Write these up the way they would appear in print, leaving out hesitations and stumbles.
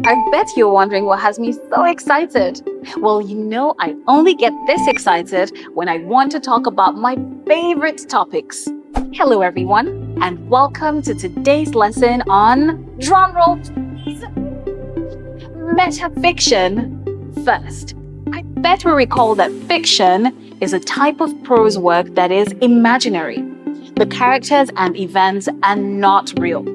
I bet you're wondering what has me so excited. Well, I only get this excited when I want to talk about my favorite topics. Hello, everyone, and welcome to today's lesson on drumroll, please, metafiction. First, I bet we recall that fiction is a type of prose work that is imaginary. The characters and events are not real.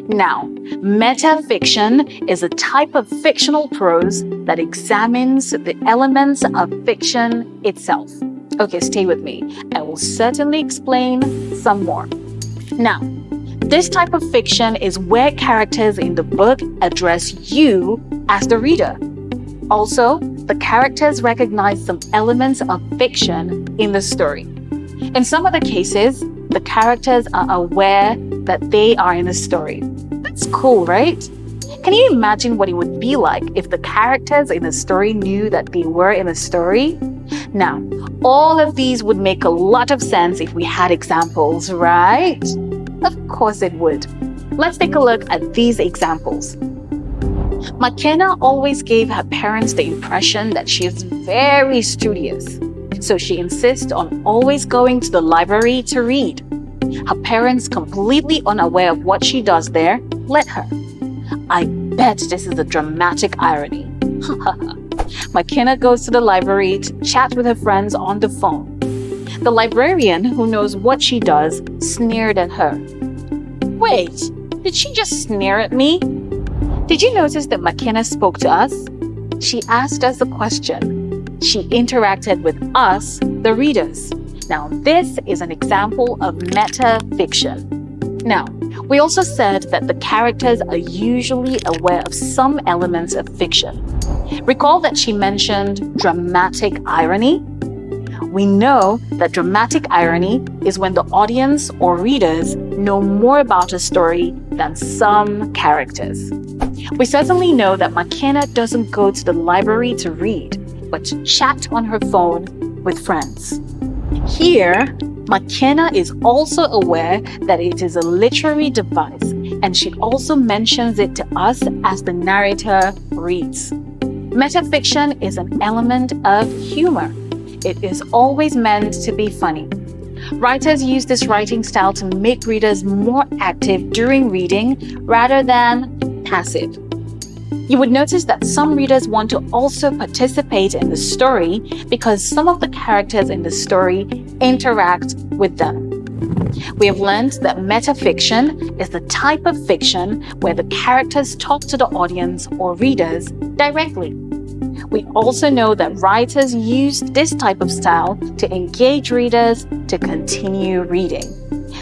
Now, metafiction is a type of fictional prose that examines the elements of fiction itself. Okay, stay with me. I will certainly explain some more. Now, this type of fiction is where characters in the book address you as the reader. Also, the characters recognize some elements of fiction in the story. In some other cases, the characters are aware that they are in a story. That's cool, right? Can you imagine what it would be like if the characters in the story knew that they were in a story? Now, all of these would make a lot of sense if we had examples, right? Of course it would. Let's take a look at these examples. McKenna always gave her parents the impression that she is very studious. So she insists on always going to the library to read. Her parents, completely unaware of what she does there, let her. I bet this is a dramatic irony. McKenna goes to the library to chat with her friends on the phone. The librarian, who knows what she does, sneered at her. Wait, did she just sneer at me? Did you notice that McKenna spoke to us? She asked us a question. She interacted with us, the readers. Now, this is an example of metafiction. Now, we also said that the characters are usually aware of some elements of fiction. Recall that she mentioned dramatic irony? We know that dramatic irony is when the audience or readers know more about a story than some characters. We certainly know that McKenna doesn't go to the library to read, but to chat on her phone with friends. Here, McKenna is also aware that it is a literary device, and she also mentions it to us as the narrator reads. Metafiction is an element of humor. It is always meant to be funny. Writers use this writing style to make readers more active during reading rather than passive. You would notice that some readers want to also participate in the story because some of the characters in the story interact with them. We have learned that metafiction is the type of fiction where the characters talk to the audience or readers directly. We also know that writers use this type of style to engage readers to continue reading.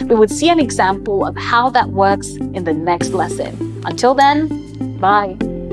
We would see an example of how that works in the next lesson. Until then, bye.